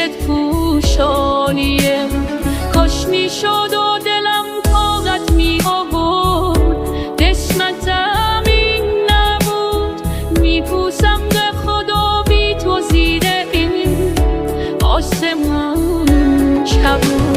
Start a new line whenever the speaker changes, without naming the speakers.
عشقت پوشانیه. کاش میشد و دلم طاقت می آورد، قسمتم این نبود. میپوسم به خدا بی تو زیر این آسمان کبود.